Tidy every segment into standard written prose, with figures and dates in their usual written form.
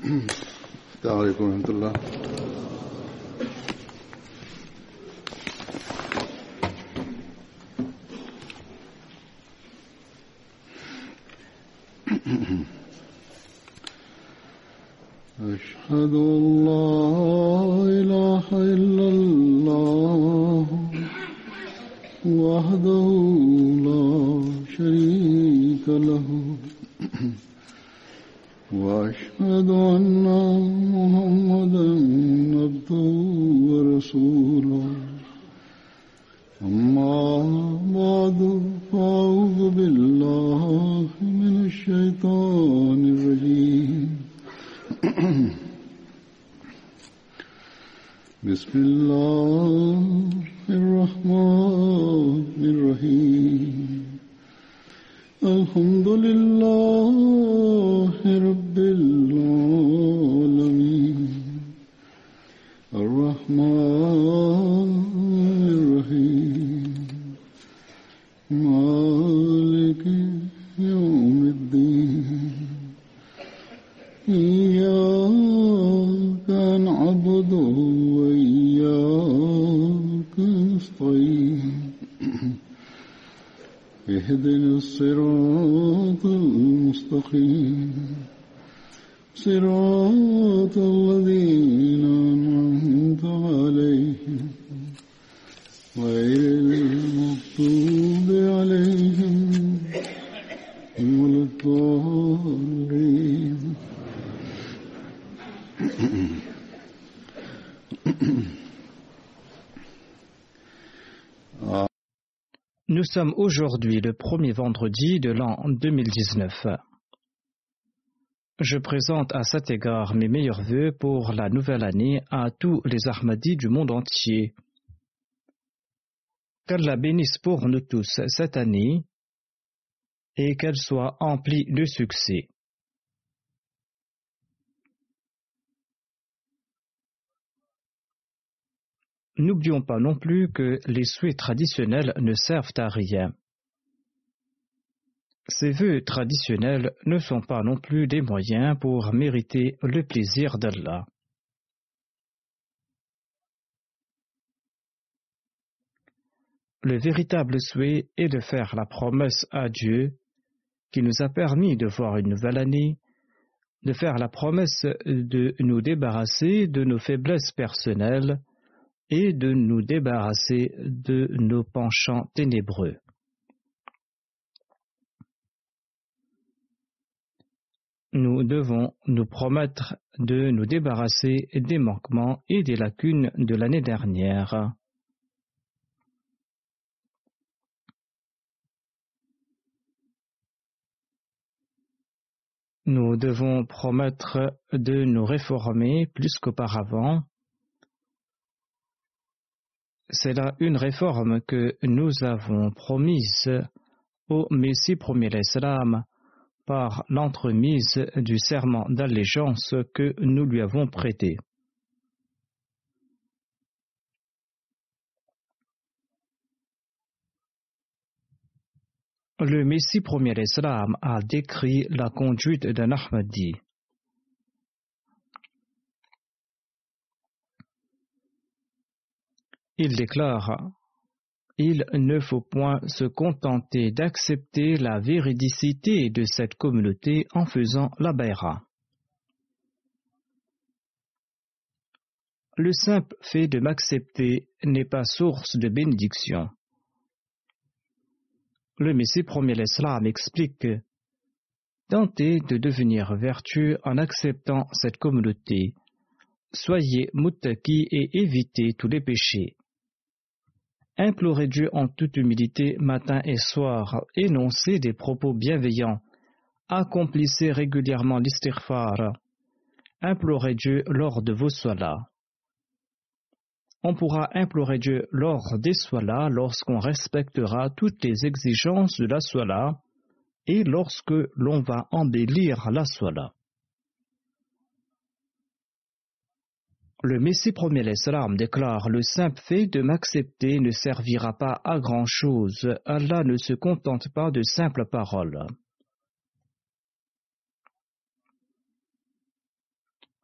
السلام عليكم ورحمة الله. أشهد أن لا إله إلا الله وحده لا شريك له وأشهد أن محمدا عبده ورسوله أما بعد فأعوذ بالله من الشيطان الرجيم بسم الله الرحمن الرحيم الحمد لله رب العالمين الرحمن الرحيم مالك يوم الدين إياك نعبد وإياك نستعين اهدنا الصراط المستقيم صراط الذين أنعمت عليهم غير المغضوب عليهم ولا الضالين. Nous sommes aujourd'hui le premier vendredi de l'an 2019. Je présente à cet égard mes meilleurs vœux pour la nouvelle année à tous les Ahmadis du monde entier. Qu'Allah bénisse pour nous tous cette année et qu'elle soit emplie de succès. N'oublions pas non plus que les souhaits traditionnels ne servent à rien. Ces vœux traditionnels ne sont pas non plus des moyens pour mériter le plaisir d'Allah. Le véritable souhait est de faire la promesse à Dieu qui nous a permis de voir une nouvelle année, de faire la promesse de nous débarrasser de nos faiblesses personnelles et de nous débarrasser de nos penchants ténébreux. Nous devons nous promettre de nous débarrasser des manquements et des lacunes de l'année dernière. Nous devons promettre de nous réformer plus qu'auparavant. C'est là une réforme que nous avons promise au Messie premier l'Islam par l'entremise du serment d'allégeance que nous lui avons prêté. Le Messie premier l'Islam a décrit la conduite d'un Ahmadi. Il déclare: il ne faut point se contenter d'accepter la véridicité de cette communauté en faisant la bayra. Le simple fait de m'accepter n'est pas source de bénédiction. Le Messie premier l'Islam explique: tentez de devenir vertueux en acceptant cette communauté. Soyez muttaqi et évitez tous les péchés. Implorez Dieu en toute humilité matin et soir, énoncez des propos bienveillants, accomplissez régulièrement l'istighfar, implorez Dieu lors de vos salahs. On pourra implorer Dieu lors des salahs lorsqu'on respectera toutes les exigences de la salah et lorsque l'on va embellir la salah. Le Messie premier l'Islam déclare: le simple fait de m'accepter ne servira pas à grand chose. Allah ne se contente pas de simples paroles.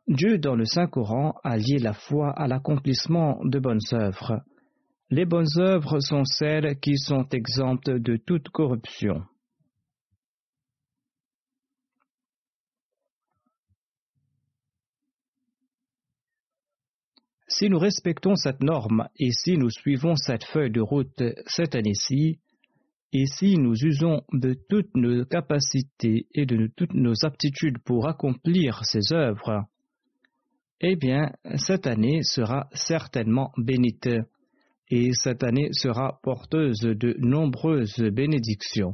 Dieu dans le Saint-Coran a lié la foi à l'accomplissement de bonnes œuvres. Les bonnes œuvres sont celles qui sont exemptes de toute corruption. Si nous respectons cette norme et si nous suivons cette feuille de route cette année-ci, et si nous usons de toutes nos capacités et de toutes nos aptitudes pour accomplir ces œuvres, eh bien, cette année sera certainement bénite et cette année sera porteuse de nombreuses bénédictions.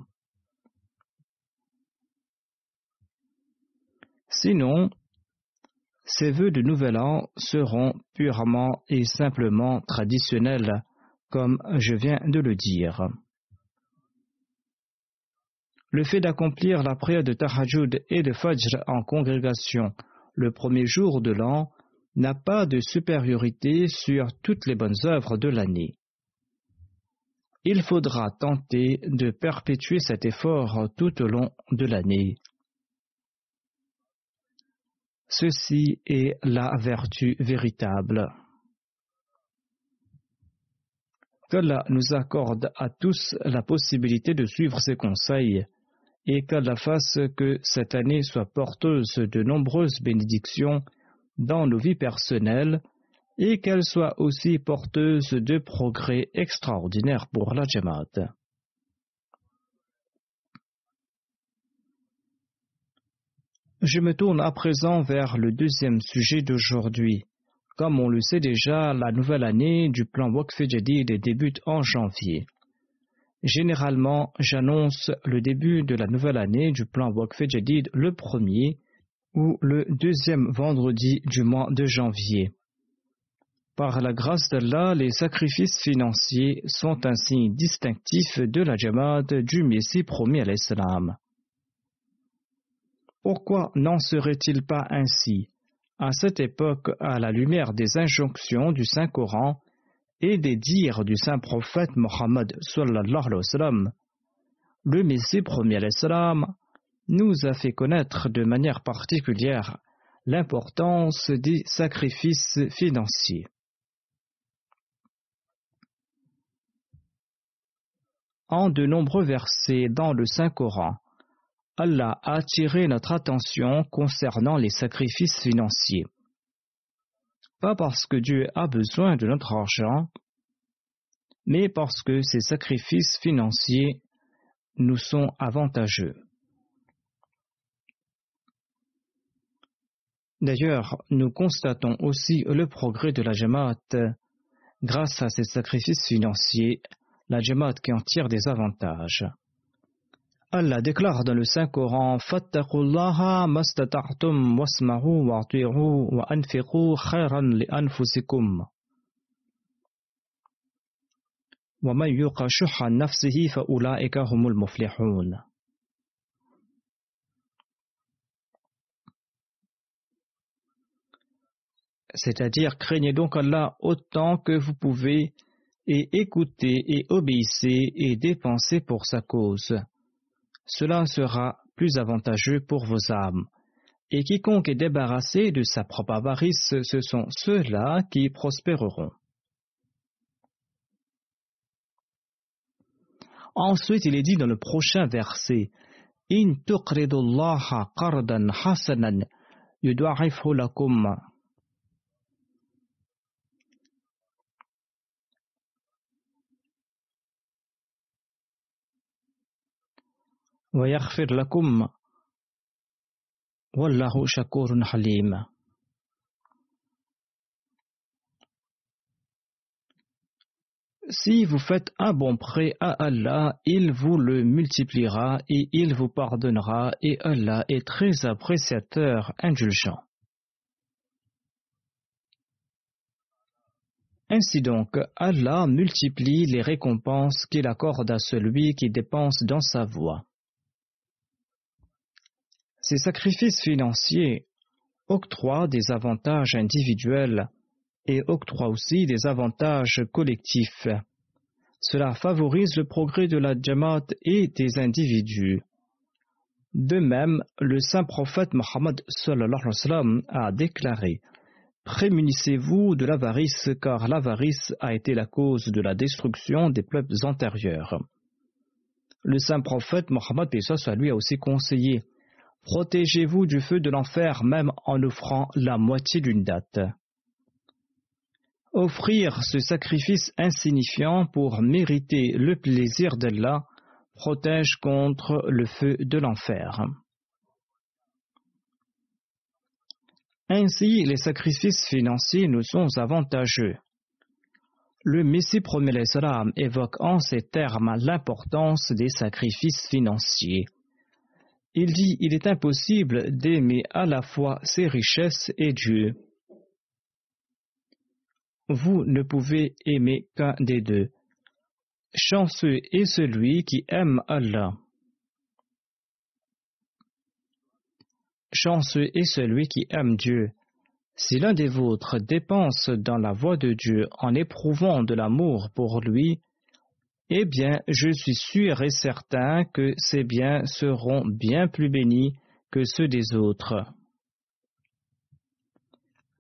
Sinon, ces vœux de nouvel an seront purement et simplement traditionnels, comme je viens de le dire. Le fait d'accomplir la prière de Tahajjud et de Fajr en congrégation le premier jour de l'an n'a pas de supériorité sur toutes les bonnes œuvres de l'année. Il faudra tenter de perpétuer cet effort tout au long de l'année. Ceci est la vertu véritable. Qu'Allah nous accorde à tous la possibilité de suivre ses conseils et qu'Allah fasse que cette année soit porteuse de nombreuses bénédictions dans nos vies personnelles et qu'elle soit aussi porteuse de progrès extraordinaires pour la Jamaat. Je me tourne à présent vers le deuxième sujet d'aujourd'hui. Comme on le sait déjà, la nouvelle année du plan Waqf Jadid débute en janvier. Généralement, j'annonce le début de la nouvelle année du plan Waqf Jadid le premier ou le deuxième vendredi du mois de janvier. Par la grâce d'Allah, les sacrifices financiers sont un signe distinctif de la Jamaat du Messie promis à l'Islam. Pourquoi n'en serait-il pas ainsi, à cette époque, à la lumière des injonctions du Saint-Coran et des dires du Saint-Prophète Mohammed sallallahu alayhi wa sallam, le Messie promis à l'Islam nous a fait connaître de manière particulière l'importance des sacrifices financiers. En de nombreux versets dans le Saint-Coran, Allah a attiré notre attention concernant les sacrifices financiers. Pas parce que Dieu a besoin de notre argent, mais parce que ces sacrifices financiers nous sont avantageux. D'ailleurs, nous constatons aussi le progrès de la Jamaat. Grâce à ces sacrifices financiers, la Jamaat qui en tire des avantages. Allah déclare dans le Saint-Coran: Fattaqullaha mastata'tum wasma'u wa'ti'u wa anfiqu khayran li anfusikum. Wa man yuqa shuhha nafsihi fa ulaika humul muflihun. C'est-à-dire, craignez donc Allah autant que vous pouvez et écoutez et obéissez et dépensez pour sa cause. Cela sera plus avantageux pour vos âmes. Et quiconque est débarrassé de sa propre avarice, ce sont ceux-là qui prospéreront. Ensuite, il est dit dans le prochain verset: In tuqridullaha qardan hasanan yud'afhu lakum. Wa yaghfir lakum wallahu shakurun halim. Si vous faites un bon prêt à Allah, il vous le multipliera et il vous pardonnera, et Allah est très appréciateur, indulgent. Ainsi donc, Allah multiplie les récompenses qu'il accorde à celui qui dépense dans sa voie. Ces sacrifices financiers octroient des avantages individuels et octroient aussi des avantages collectifs. Cela favorise le progrès de la Jamaat et des individus. De même, le saint prophète Mohammed sallallahu alayhi wa sallam a déclaré: prémunissez-vous de l'avarice, car l'avarice a été la cause de la destruction des peuples antérieurs. Le saint prophète Mohammed lui a aussi conseillé: protégez-vous du feu de l'enfer même en offrant la moitié d'une date. Offrir ce sacrifice insignifiant pour mériter le plaisir d'Allah protège contre le feu de l'enfer. Ainsi, les sacrifices financiers nous sont avantageux. Le Messie premier salam évoque en ces termes l'importance des sacrifices financiers. Il dit: il est impossible d'aimer à la fois ses richesses et Dieu. Vous ne pouvez aimer qu'un des deux. Chanceux est celui qui aime Allah. Chanceux est celui qui aime Dieu. Si l'un des vôtres dépense dans la voie de Dieu en éprouvant de l'amour pour lui, eh bien, je suis sûr et certain que ces biens seront bien plus bénis que ceux des autres.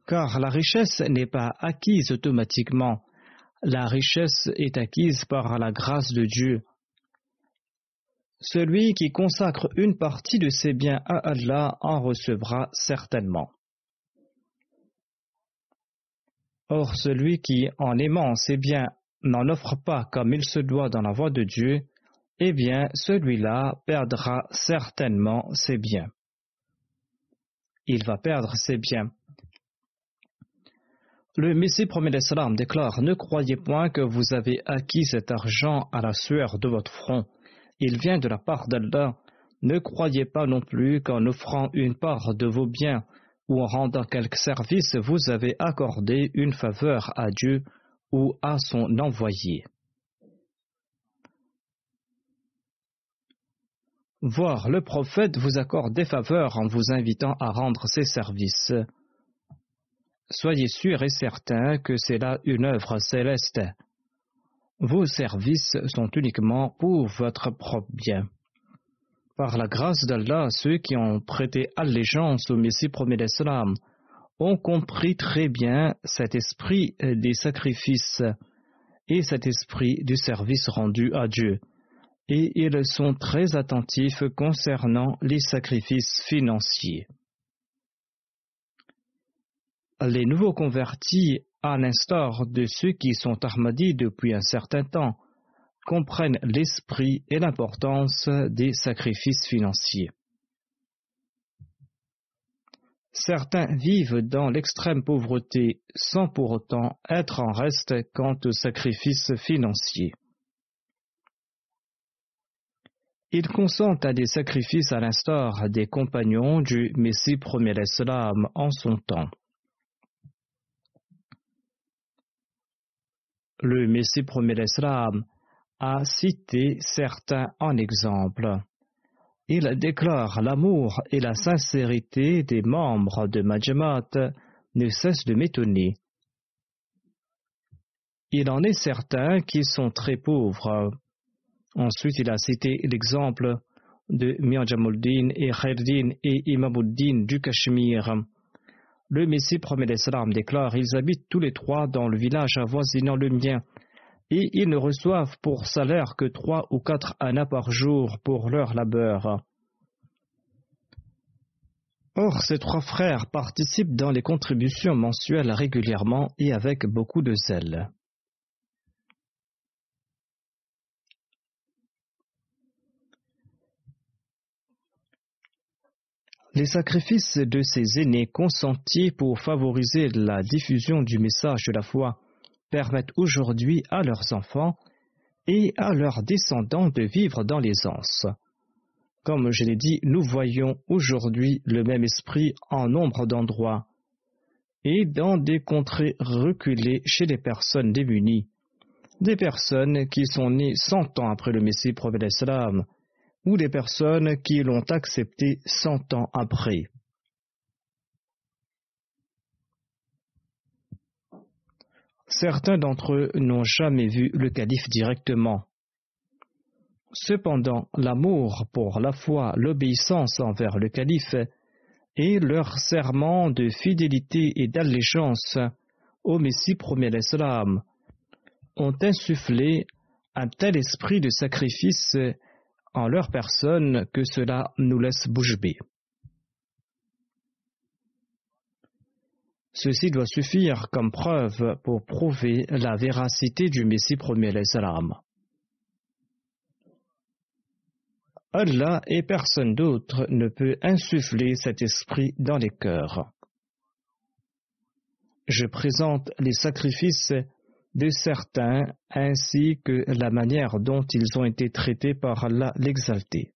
Car la richesse n'est pas acquise automatiquement. La richesse est acquise par la grâce de Dieu. Celui qui consacre une partie de ses biens à Allah en recevra certainement. Or, celui qui, en aimant ses biens, n'en offre pas comme il se doit dans la voie de Dieu, eh bien, celui-là perdra certainement ses biens. Il va perdre ses biens. Le Messie premier salam déclare: ne croyez point que vous avez acquis cet argent à la sueur de votre front. Il vient de la part d'Allah. Ne croyez pas non plus qu'en offrant une part de vos biens ou en rendant quelque service, vous avez accordé une faveur à Dieu ou à son envoyé. Voir le prophète vous accorde des faveurs en vous invitant à rendre ses services. Soyez sûrs et certains que c'est là une œuvre céleste. Vos services sont uniquement pour votre propre bien. Par la grâce d'Allah, ceux qui ont prêté allégeance au Messie premier d'Islam ont compris très bien cet esprit des sacrifices et cet esprit du service rendu à Dieu. Et ils sont très attentifs concernant les sacrifices financiers. Les nouveaux convertis, à l'instar de ceux qui sont Ahmadis depuis un certain temps, comprennent l'esprit et l'importance des sacrifices financiers. Certains vivent dans l'extrême pauvreté sans pour autant être en reste quant aux sacrifices financiers. Ils consentent à des sacrifices à l'instar des compagnons du Messie premier d'Islam en son temps. Le Messie premier d'Islam a cité certains en exemple. Il déclare: l'amour et la sincérité des membres de Majmaat ne cessent de m'étonner. Il en est certains qui sont très pauvres. Ensuite, il a cité l'exemple de Mir Jamuddin et Khairuddin et Imamuddin du Cachemire. Le Messie premier d'Islam déclare: ils habitent tous les trois dans le village avoisinant le mien et ils ne reçoivent pour salaire que 3 ou 4 annas par jour pour leur labeur. Or, ces 3 frères participent dans les contributions mensuelles régulièrement et avec beaucoup de zèle. Les sacrifices de ces aînés consentis pour favoriser la diffusion du message de la foi permettent aujourd'hui à leurs enfants et à leurs descendants de vivre dans l'aisance. Comme je l'ai dit, nous voyons aujourd'hui le même esprit en nombre d'endroits et dans des contrées reculées chez les personnes démunies, des personnes qui sont nées 100 ans après le Messie premier d'Islam, ou des personnes qui l'ont accepté 100 ans après. Certains d'entre eux n'ont jamais vu le calife directement. Cependant, l'amour pour la foi, l'obéissance envers le calife et leur serment de fidélité et d'allégeance au Messie premier l'Islam ont insufflé un tel esprit de sacrifice en leur personne que cela nous laisse bouche bée. Ceci doit suffire comme preuve pour prouver la véracité du Messie premier l'Islam. Allah et personne d'autre ne peut insuffler cet esprit dans les cœurs. Je présente les sacrifices de certains ainsi que la manière dont ils ont été traités par Allah l'exalté.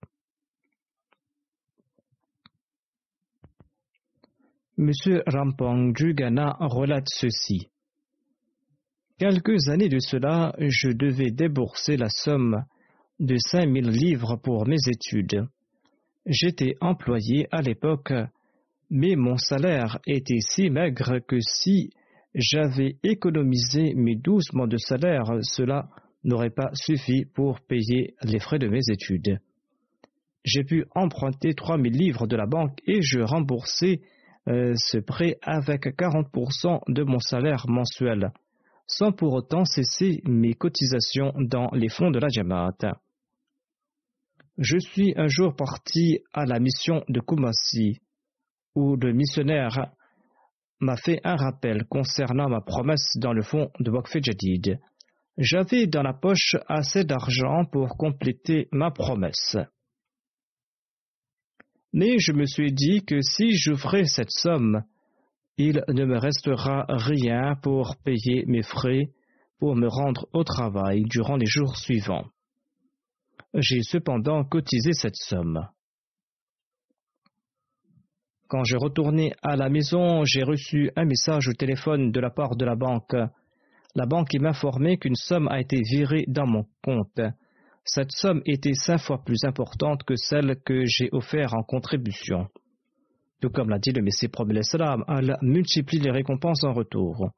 M. Rampong du Ghana relate ceci. Quelques années de cela, je devais débourser la somme de 5000 livres pour mes études. J'étais employé à l'époque, mais mon salaire était si maigre que si j'avais économisé mes 12 mois de salaire, cela n'aurait pas suffi pour payer les frais de mes études. J'ai pu emprunter 3000 livres de la banque et je remboursais ce prêt avec 40% de mon salaire mensuel, sans pour autant cesser mes cotisations dans les fonds de la Jamaat. Je suis un jour parti à la mission de Kumasi, où le missionnaire m'a fait un rappel concernant ma promesse dans le fonds de Waqf Jadid. J'avais dans la poche assez d'argent pour compléter ma promesse. Mais je me suis dit que si j'ouvrais cette somme, il ne me restera rien pour payer mes frais pour me rendre au travail durant les jours suivants. J'ai cependant cotisé cette somme. Quand je retournais à la maison, j'ai reçu un message au téléphone de la part de la banque. La banque m'informait qu'une somme a été virée dans mon compte. Cette somme était 5 fois plus importante que celle que j'ai offerte en contribution. Tout comme l'a dit le Messie prophète l'Islam, Allah multiplie les récompenses en retour.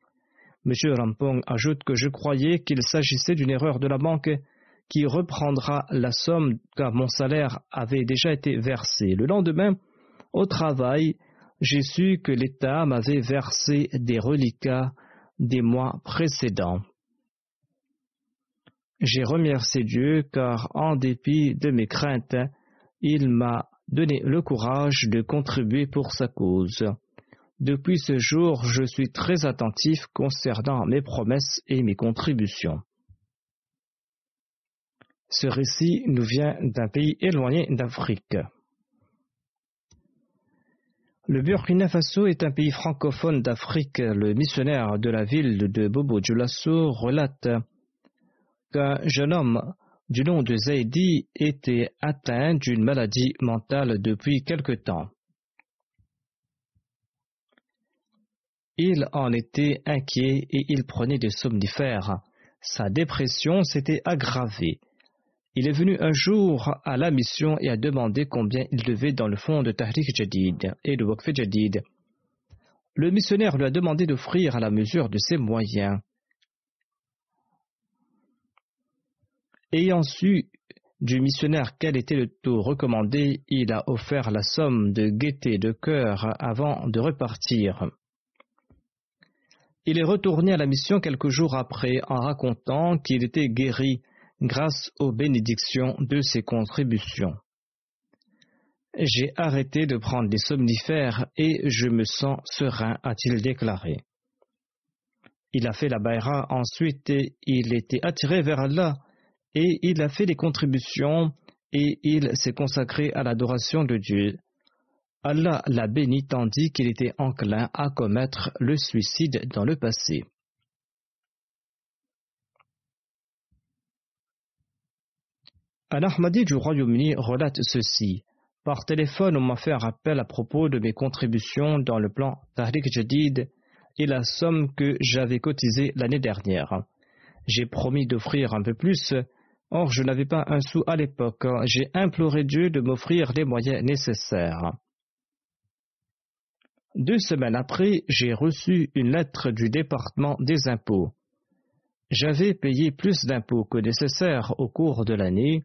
M. Rampong ajoute que je croyais qu'il s'agissait d'une erreur de la banque qui reprendra la somme car mon salaire avait déjà été versé. Le lendemain, au travail, j'ai su que l'État m'avait versé des reliquats des mois précédents. J'ai remercié Dieu car, en dépit de mes craintes, il m'a donné le courage de contribuer pour sa cause. Depuis ce jour, je suis très attentif concernant mes promesses et mes contributions. Ce récit nous vient d'un pays éloigné d'Afrique. Le Burkina Faso est un pays francophone d'Afrique. Le missionnaire de la ville de Bobo Dioulasso relate qu'un jeune homme du nom de Zaidi était atteint d'une maladie mentale depuis quelque temps. Il en était inquiet et il prenait des somnifères. Sa dépression s'était aggravée. Il est venu un jour à la mission et a demandé combien il devait dans le fonds de Tahrik Jadid et de Waqf Jadid. Le missionnaire lui a demandé d'offrir à la mesure de ses moyens. Ayant su du missionnaire quel était le taux recommandé, il a offert la somme de gaieté de cœur avant de repartir. Il est retourné à la mission quelques jours après en racontant qu'il était guéri grâce aux bénédictions de ses contributions. J'ai arrêté de prendre des somnifères et je me sens serein, a-t-il déclaré. Il a fait la baïra ensuite et il était attiré vers Allah et il a fait des contributions et il s'est consacré à l'adoration de Dieu. Allah l'a béni tandis qu'il était enclin à commettre le suicide dans le passé. Un Ahmadi du Royaume-Uni relate ceci. Par téléphone, on m'a fait un rappel à propos de mes contributions dans le plan Tahrik Jadid et la somme que j'avais cotisée l'année dernière. J'ai promis d'offrir un peu plus, or je n'avais pas un sou à l'époque. J'ai imploré Dieu de m'offrir les moyens nécessaires. 2 semaines après, j'ai reçu une lettre du département des impôts. J'avais payé plus d'impôts que nécessaire au cours de l'année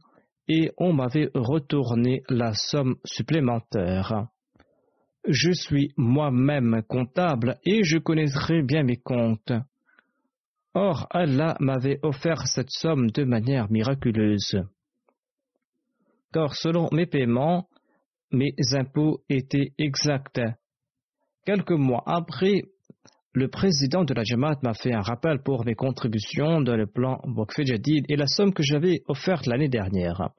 et on m'avait retourné la somme supplémentaire. Je suis moi-même comptable et je connais très bien mes comptes. Or, Allah m'avait offert cette somme de manière miraculeuse. Car selon mes paiements, mes impôts étaient exacts. Quelques mois après, le président de la Jamaat m'a fait un rappel pour mes contributions dans le plan Waqf Jadid et la somme que j'avais offerte l'année dernière.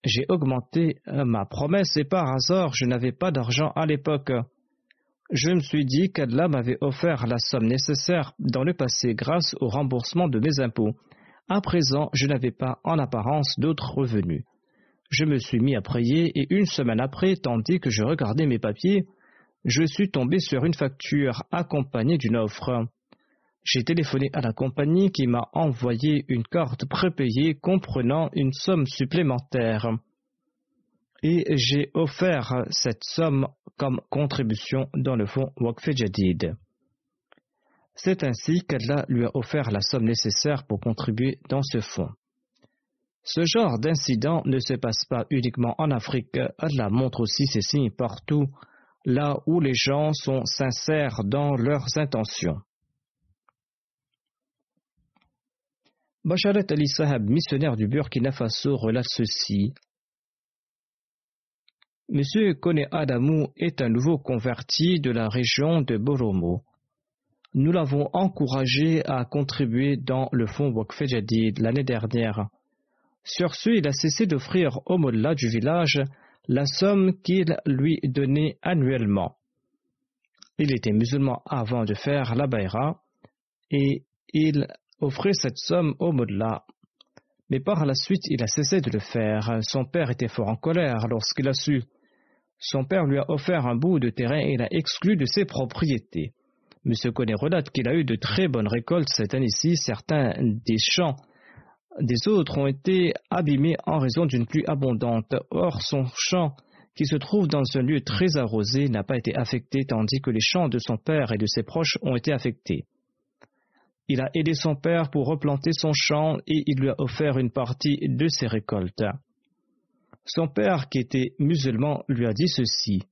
J'ai augmenté ma promesse et par hasard, je n'avais pas d'argent à l'époque. Je me suis dit qu'Allah m'avait offert la somme nécessaire dans le passé grâce au remboursement de mes impôts. À présent, je n'avais pas en apparence d'autres revenus. Je me suis mis à prier et une semaine après, tandis que je regardais mes papiers, je suis tombé sur une facture accompagnée d'une offre. J'ai téléphoné à la compagnie qui m'a envoyé une carte prépayée comprenant une somme supplémentaire. Et j'ai offert cette somme comme contribution dans le fonds Waqf Jadid. C'est ainsi qu'Allah lui a offert la somme nécessaire pour contribuer dans ce fonds. Ce genre d'incident ne se passe pas uniquement en Afrique, Allah montre aussi ses signes partout, là où les gens sont sincères dans leurs intentions. Basharat Ali Sahab, missionnaire du Burkina Faso, relate ceci. Monsieur Kone Adamou est un nouveau converti de la région de Boromo. Nous l'avons encouragé à contribuer dans le fonds Waqf Jadid l'année dernière. Sur ce, il a cessé d'offrir au mollah du village la somme qu'il lui donnait annuellement. Il était musulman avant de faire la bayra et il offrait cette somme au mollah. Mais par la suite, il a cessé de le faire. Son père était fort en colère lorsqu'il a su. Son père lui a offert un bout de terrain et l'a exclu de ses propriétés. M. Kone relate qu'il a eu de très bonnes récoltes cette année-ci. Certains des champs des autres ont été abîmés en raison d'une pluie abondante. Or, son champ, qui se trouve dans un lieu très arrosé, n'a pas été affecté, tandis que les champs de son père et de ses proches ont été affectés. Il a aidé son père pour replanter son champ et il lui a offert une partie de ses récoltes. Son père, qui était musulman, lui a dit ceci.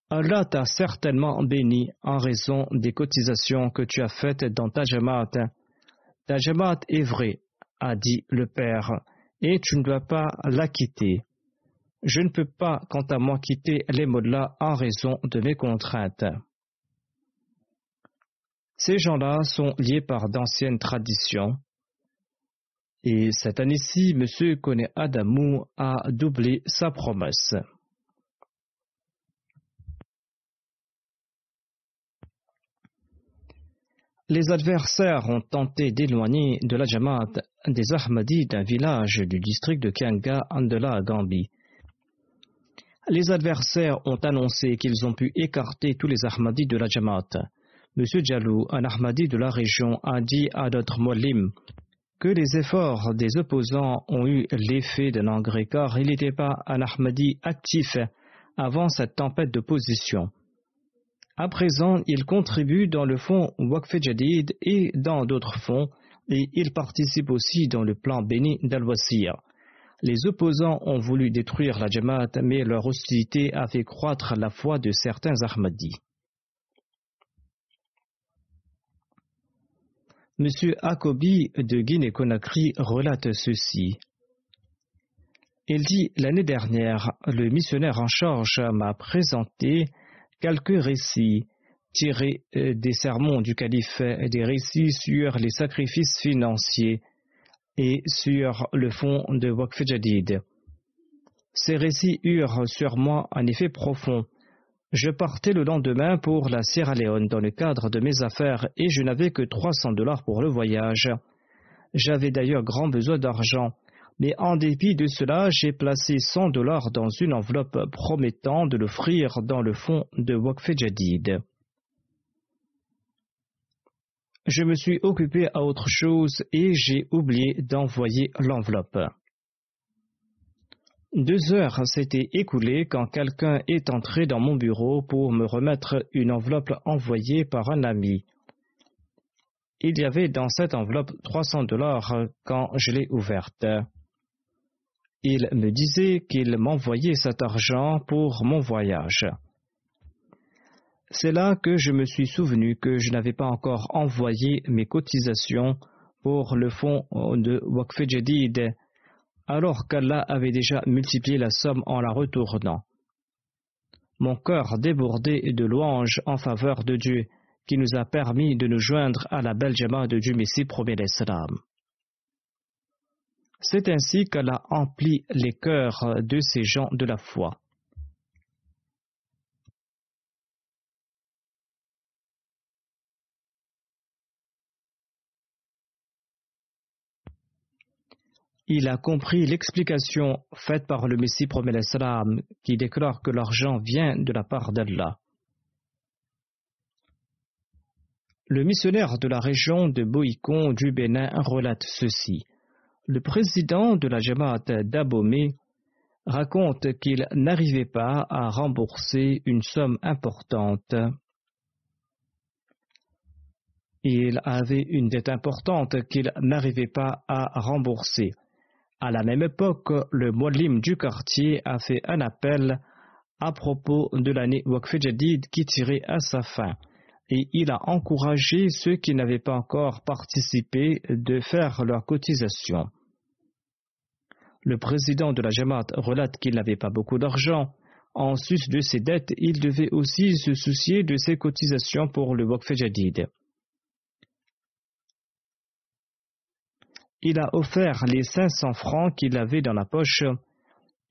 Allah t'a certainement béni en raison des cotisations que tu as faites dans ta Jamaat. Ta Jamaat est vraie, a dit le père, et tu ne dois pas la quitter. Je ne peux pas, quant à moi, quitter les mollahs en raison de mes contraintes. Ces gens-là sont liés par d'anciennes traditions. Et cette année-ci, M. Kone Adamou a doublé sa promesse. Les adversaires ont tenté d'éloigner de la Jamaat des Ahmadis d'un village du district de Kianga, Andela, Gambie. Les adversaires ont annoncé qu'ils ont pu écarter tous les Ahmadis de la Jamaat. M. Jalou, un Ahmadi de la région, a dit à notre Mollim que les efforts des opposants ont eu l'effet d'un engrais car il n'était pas un Ahmadi actif avant cette tempête d'opposition. À présent, il contribue dans le fonds Waqf Jadid et dans d'autres fonds et il participe aussi dans le plan béni d'Al-Wasir. Les opposants ont voulu détruire la Jamaat, mais leur hostilité a fait croître la foi de certains Ahmadis. M. Akobi de Guinée-Conakry relate ceci. Il dit, l'année dernière, le missionnaire en charge m'a présenté quelques récits tirés des sermons du calife, des récits sur les sacrifices financiers et sur le fonds de Waqf Jadid. Ces récits eurent sur moi un effet profond. Je partais le lendemain pour la Sierra Leone dans le cadre de mes affaires et je n'avais que $300 pour le voyage. J'avais d'ailleurs grand besoin d'argent, mais en dépit de cela, j'ai placé $100 dans une enveloppe promettant de l'offrir dans le fonds de Waqf Jadid. Je me suis occupé à autre chose et j'ai oublié d'envoyer l'enveloppe. 2 heures s'étaient écoulées quand quelqu'un est entré dans mon bureau pour me remettre une enveloppe envoyée par un ami. Il y avait dans cette enveloppe $300 quand je l'ai ouverte. Il me disait qu'il m'envoyait cet argent pour mon voyage. C'est là que je me suis souvenu que je n'avais pas encore envoyé mes cotisations pour le fonds de Waqf Jadid, alors qu'Allah avait déjà multiplié la somme en la retournant. Mon cœur débordait de louanges en faveur de Dieu, qui nous a permis de nous joindre à la belle Jamaat de Dieu Messie promet l'Islam. C'est ainsi qu'Allah emplit les cœurs de ces gens de la foi. Il a compris l'explication faite par le Messie promet l'Islam qui déclare que l'argent vient de la part d'Allah. Le missionnaire de la région de Boïcon du Bénin relate ceci. Le président de la Jamaat d'Abomey raconte qu'il n'arrivait pas à rembourser une somme importante. Il avait une dette importante qu'il n'arrivait pas à rembourser. À la même époque, le Muallim du quartier a fait un appel à propos de l'année Waqf Jadid qui tirait à sa fin et il a encouragé ceux qui n'avaient pas encore participé de faire leur cotisation. Le président de la Jamaat relate qu'il n'avait pas beaucoup d'argent. En sus de ses dettes, il devait aussi se soucier de ses cotisations pour le Waqf Jadid. Il a offert les 500 francs qu'il avait dans la poche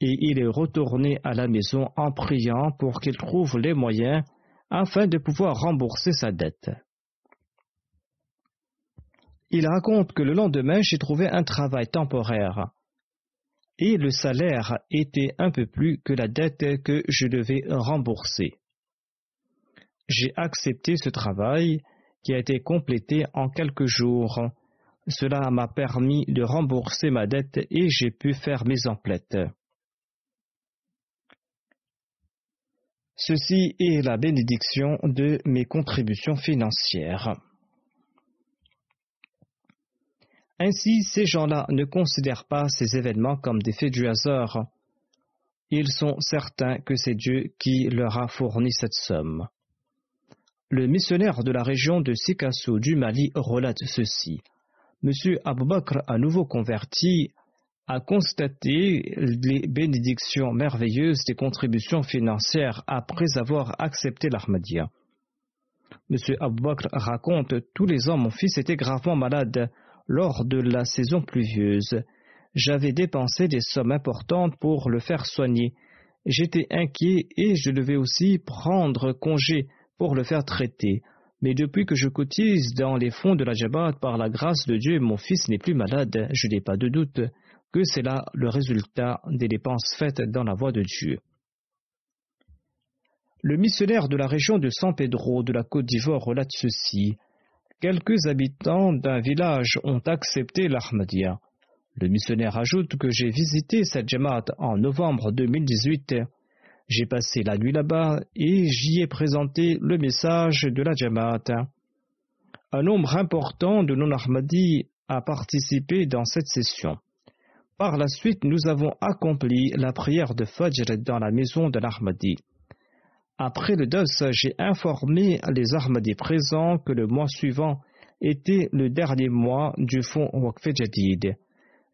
et il est retourné à la maison en priant pour qu'il trouve les moyens afin de pouvoir rembourser sa dette. Il raconte que le lendemain, j'ai trouvé un travail temporaire et le salaire était un peu plus que la dette que je devais rembourser. J'ai accepté ce travail qui a été complété en quelques jours. Cela m'a permis de rembourser ma dette et j'ai pu faire mes emplettes. Ceci est la bénédiction de mes contributions financières. Ainsi, ces gens-là ne considèrent pas ces événements comme des faits du hasard. Ils sont certains que c'est Dieu qui leur a fourni cette somme. Le missionnaire de la région de Sikasso du Mali relate ceci. Monsieur Abou Bakr, à nouveau converti, a constaté les bénédictions merveilleuses des contributions financières après avoir accepté l'Ahmadiyya. Monsieur Abou Bakr raconte, tous les ans mon fils était gravement malade lors de la saison pluvieuse. J'avais dépensé des sommes importantes pour le faire soigner. J'étais inquiet et je devais aussi prendre congé pour le faire traiter. Mais depuis que je cotise dans les fonds de la Jamaat, par la grâce de Dieu, mon fils n'est plus malade. Je n'ai pas de doute que c'est là le résultat des dépenses faites dans la voie de Dieu. Le missionnaire de la région de San Pedro de la Côte d'Ivoire relate ceci. Quelques habitants d'un village ont accepté l'Ahmadiyya. Le missionnaire ajoute que j'ai visité cette Jamaat en novembre 2018. J'ai passé la nuit là-bas et j'y ai présenté le message de la Jamaat. Un nombre important de non-Ahmadis a participé dans cette session. Par la suite, nous avons accompli la prière de Fajr dans la maison de l'Ahmadi. Après le dars, j'ai informé les Ahmadis présents que le mois suivant était le dernier mois du fonds Waqf Jadid.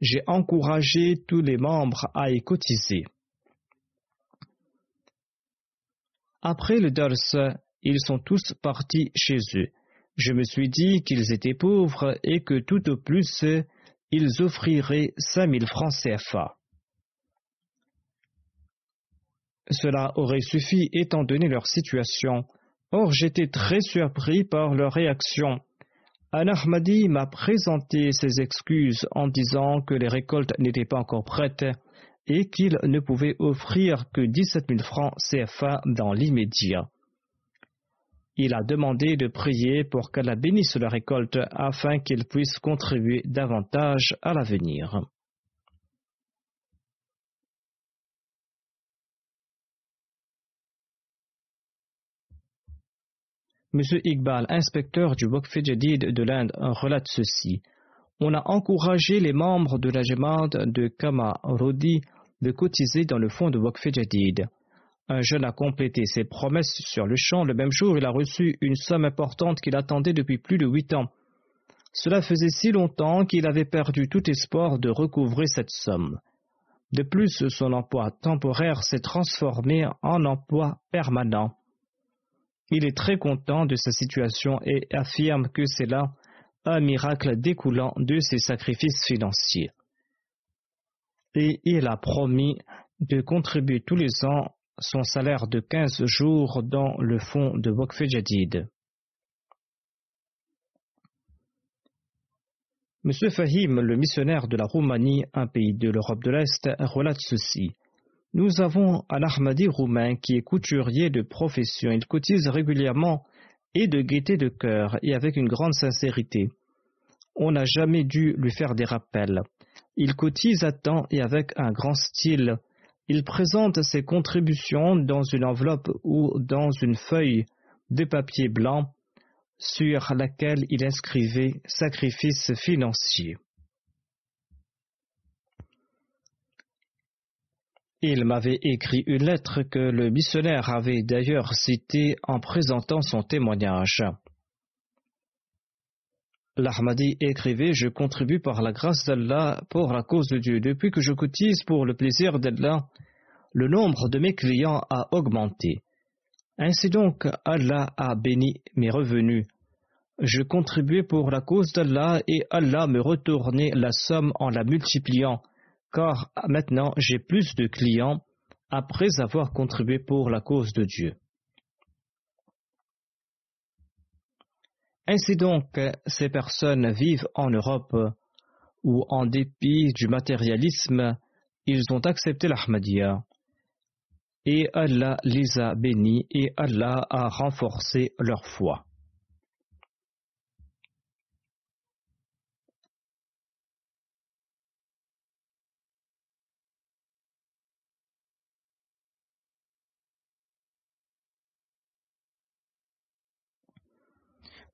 J'ai encouragé tous les membres à y cotiser. Après le dars, ils sont tous partis chez eux. Je me suis dit qu'ils étaient pauvres et que tout au plus, ils offriraient 5000 francs CFA. Cela aurait suffi étant donné leur situation. Or, j'étais très surpris par leur réaction. Un Ahmadi m'a présenté ses excuses en disant que les récoltes n'étaient pas encore prêtes et qu'il ne pouvait offrir que 17 000 francs CFA dans l'immédiat. Il a demandé de prier pour qu'Allah bénisse la récolte afin qu'il puisse contribuer davantage à l'avenir. M. Iqbal, inspecteur du Waqf Jadid de l'Inde, relate ceci. On a encouragé les membres de la Jamaat de Kamarodi de cotiser dans le fonds de Waqf Jadid. Un jeune a complété ses promesses sur le champ. Le même jour, il a reçu une somme importante qu'il attendait depuis plus de 8 ans. Cela faisait si longtemps qu'il avait perdu tout espoir de recouvrer cette somme. De plus, son emploi temporaire s'est transformé en emploi permanent. Il est très content de sa situation et affirme que c'est là un miracle découlant de ses sacrifices financiers. Et il a promis de contribuer tous les ans son salaire de 15 jours dans le fonds de Waqf Jadid. M. Fahim, le missionnaire de la Roumanie, un pays de l'Europe de l'Est, relate ceci. Nous avons un Ahmadi roumain qui est couturier de profession. Il cotise régulièrement et de gaieté de cœur et avec une grande sincérité. On n'a jamais dû lui faire des rappels. Il cotise à temps et avec un grand style. Il présente ses contributions dans une enveloppe ou dans une feuille de papier blanc sur laquelle il inscrivait sacrifice financier. Il m'avait écrit une lettre que le missionnaire avait d'ailleurs citée en présentant son témoignage. L'Ahmadi écrivait « Je contribue par la grâce d'Allah pour la cause de Dieu. Depuis que je cotise pour le plaisir d'Allah, le nombre de mes clients a augmenté. Ainsi donc, Allah a béni mes revenus. Je contribuais pour la cause d'Allah et Allah me retournait la somme en la multipliant, car maintenant j'ai plus de clients après avoir contribué pour la cause de Dieu. » Ainsi donc, ces personnes vivent en Europe où, en dépit du matérialisme, ils ont accepté l'Ahmadiyya. Et Allah les a bénis et Allah a renforcé leur foi.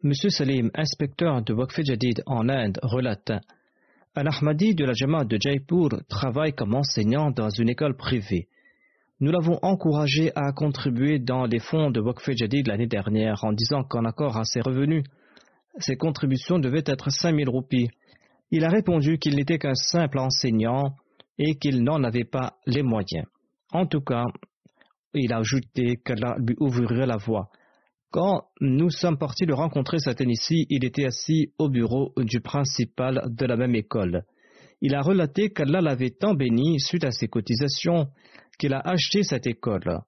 M. Salim, inspecteur de Waqf Jadid en Inde, relate « Un Ahmadi de la Jamaat de Jaipur travaille comme enseignant dans une école privée. Nous l'avons encouragé à contribuer dans les fonds de Waqf Jadid l'année dernière en disant qu'en accord à ses revenus, ses contributions devaient être 5000 roupies. Il a répondu qu'il n'était qu'un simple enseignant et qu'il n'en avait pas les moyens. En tout cas, il a ajouté qu'Allah lui ouvrirait la voie. Quand nous sommes partis le rencontrer cet ici, il était assis au bureau du principal de la même école. Il a relaté qu'Allah l'avait tant béni suite à ses cotisations qu'il a acheté cette école.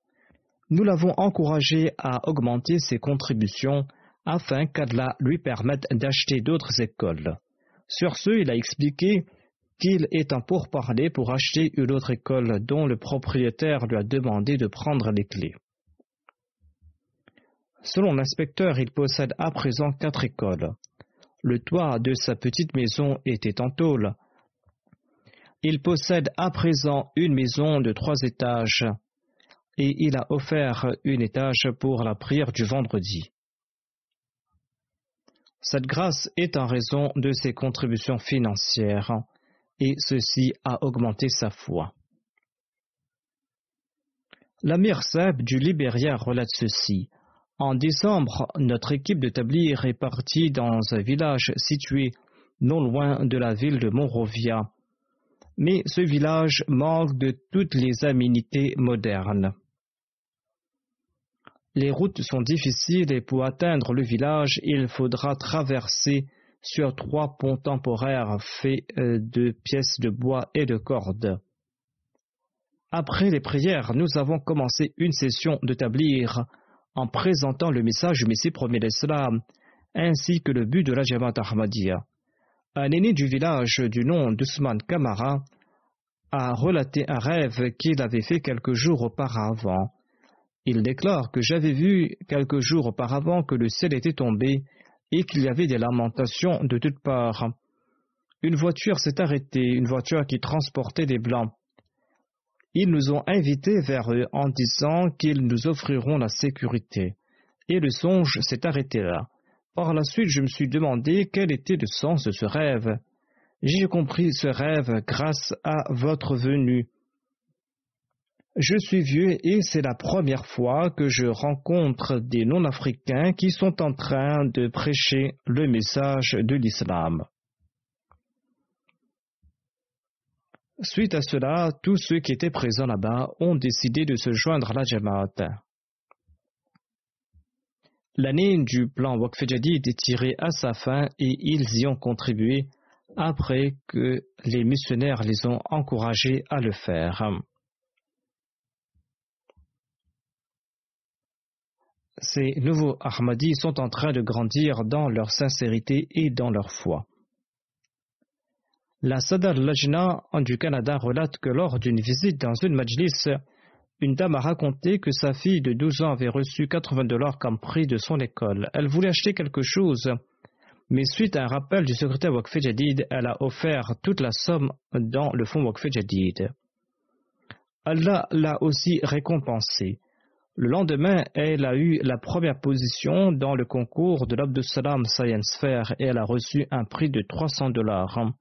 Nous l'avons encouragé à augmenter ses contributions afin qu'Allah lui permette d'acheter d'autres écoles. Sur ce, il a expliqué qu'il est en pourparlers pour acheter une autre école dont le propriétaire lui a demandé de prendre les clés. Selon l'inspecteur, il possède à présent 4 écoles. Le toit de sa petite maison était en tôle. Il possède à présent une maison de 3 étages et il a offert un étage pour la prière du vendredi. Cette grâce est en raison de ses contributions financières et ceci a augmenté sa foi. L'Amir Saeb du Libéria relate ceci. En décembre, notre équipe de Tablir est partie dans un village situé non loin de la ville de Monrovia. Mais ce village manque de toutes les aménités modernes. Les routes sont difficiles et pour atteindre le village, il faudra traverser sur 3 ponts temporaires faits de pièces de bois et de cordes. Après les prières, nous avons commencé une session de Tablir en présentant le message du Messie premier d'Islam, ainsi que le but de la Jamaat Ahmadiyya. Un aîné du village du nom d'Ousmane Kamara a relaté un rêve qu'il avait fait quelques jours auparavant. Il déclare que j'avais vu quelques jours auparavant que le ciel était tombé et qu'il y avait des lamentations de toutes parts. Une voiture s'est arrêtée, une voiture qui transportait des blancs. Ils nous ont invités vers eux en disant qu'ils nous offriront la sécurité. Et le songe s'est arrêté là. Par la suite, je me suis demandé quel était le sens de ce rêve. J'ai compris ce rêve grâce à votre venue. Je suis vieux et c'est la première fois que je rencontre des non-africains qui sont en train de prêcher le message de l'islam. Suite à cela, tous ceux qui étaient présents là-bas ont décidé de se joindre à la Jamaat. L'année du plan Waqf Jadid est tirée à sa fin et ils y ont contribué après que les missionnaires les ont encouragés à le faire. Ces nouveaux Ahmadis sont en train de grandir dans leur sincérité et dans leur foi. La Sadar Lajna du Canada relate que lors d'une visite dans une majlis, une dame a raconté que sa fille de 12 ans avait reçu $80 comme prix de son école. Elle voulait acheter quelque chose, mais suite à un rappel du secrétaire Waqf Jadid, elle a offert toute la somme dans le fonds Waqf Jadid. Allah l'a aussi récompensée. Le lendemain, elle a eu la première position dans le concours de l'Abdus Salam Science Fair et elle a reçu un prix de $300.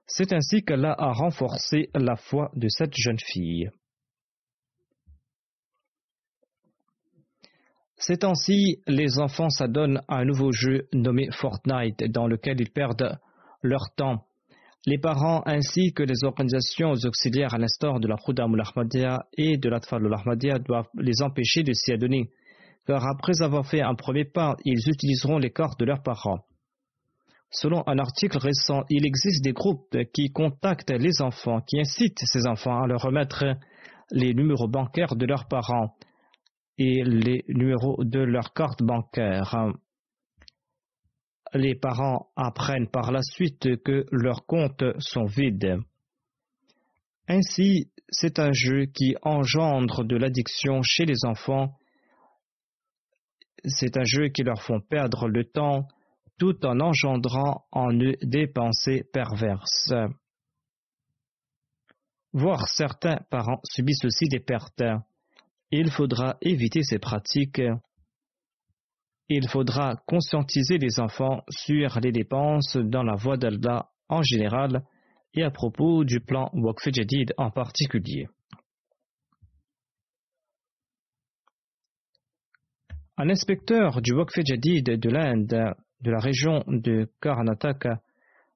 C'est ainsi qu'Allah a renforcé la foi de cette jeune fille. Ces temps-ci, les enfants s'adonnent à un nouveau jeu nommé Fortnite dans lequel ils perdent leur temps. Les parents ainsi que les organisations auxiliaires à l'instar de la Khudam al-Ahmadiyya et de l'Atfal al-Ahmadiyya doivent les empêcher de s'y adonner, car après avoir fait un premier pas, ils utiliseront les cartes de leurs parents. Selon un article récent, il existe des groupes qui contactent les enfants, qui incitent ces enfants à leur remettre les numéros bancaires de leurs parents et les numéros de leurs cartes bancaires. Les parents apprennent par la suite que leurs comptes sont vides. Ainsi, c'est un jeu qui engendre de l'addiction chez les enfants. C'est un jeu qui leur font perdre le temps tout en engendrant en eux des pensées perverses. Voire certains parents subissent aussi des pertes. Il faudra éviter ces pratiques. Il faudra conscientiser les enfants sur les dépenses dans la voie d'Allah en général et à propos du plan Waqf Jadid en particulier. Un inspecteur du Waqf Jadid de l'Inde, de la région de Karnataka,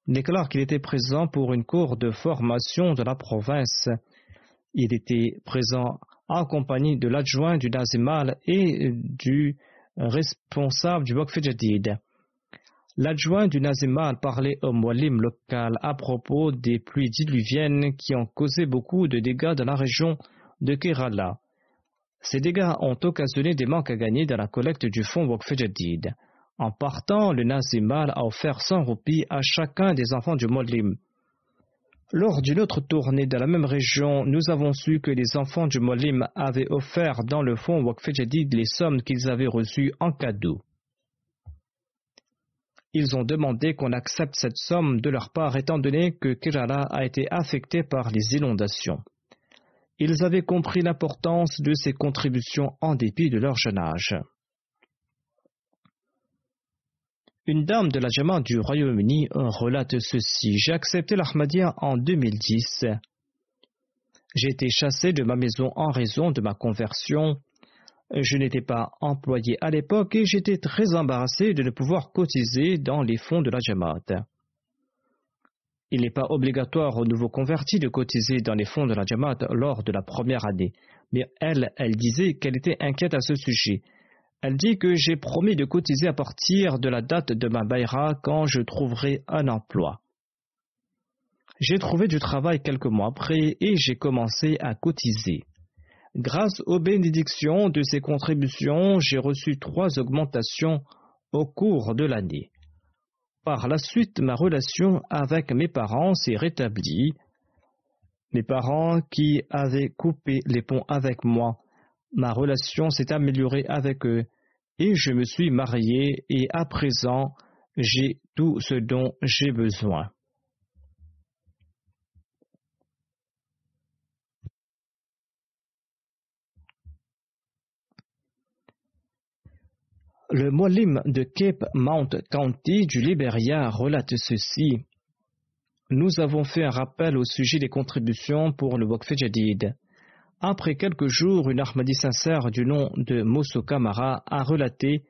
déclare qu'il était présent pour une cour de formation de la province. Il était présent en compagnie de l'adjoint du Nazimal et du responsable du Waqf Jadid. L'adjoint du Nazimal parlait au muallim local à propos des pluies diluviennes qui ont causé beaucoup de dégâts dans la région de Kerala. Ces dégâts ont occasionné des manques à gagner dans la collecte du fonds Waqf Jadid. En partant, le Nazimal a offert 100 roupies à chacun des enfants du muallim. Lors d'une autre tournée dans la même région, nous avons su que les enfants du muallim avaient offert dans le fonds Waqf Jadid les sommes qu'ils avaient reçues en cadeau. Ils ont demandé qu'on accepte cette somme de leur part étant donné que Kerala a été affecté par les inondations. Ils avaient compris l'importance de ces contributions en dépit de leur jeune âge. Une dame de la Jamaat du Royaume-Uni relate ceci. J'ai accepté l'Ahmadiyya en 2010. J'ai été chassé de ma maison en raison de ma conversion. Je n'étais pas employé à l'époque et j'étais très embarrassé de ne pouvoir cotiser dans les fonds de la Jamaat. Il n'est pas obligatoire aux nouveaux convertis de cotiser dans les fonds de la Jamaat lors de la première année, mais elle disait qu'elle était inquiète à ce sujet. Elle dit que j'ai promis de cotiser à partir de la date de ma bayra quand je trouverai un emploi. J'ai trouvé du travail quelques mois après et j'ai commencé à cotiser. Grâce aux bénédictions de ces contributions, j'ai reçu 3 augmentations au cours de l'année. Par la suite, ma relation avec mes parents s'est rétablie. Mes parents qui avaient coupé les ponts avec moi, ma relation s'est améliorée avec eux et je me suis marié et à présent, j'ai tout ce dont j'ai besoin. Le muallim de Cape Mount County du Liberia relate ceci. nous avons fait un rappel au sujet des contributions pour le Waqf Jadid. Après quelques jours, une Ahmadi sincère du nom de Mosso Kamara a relaté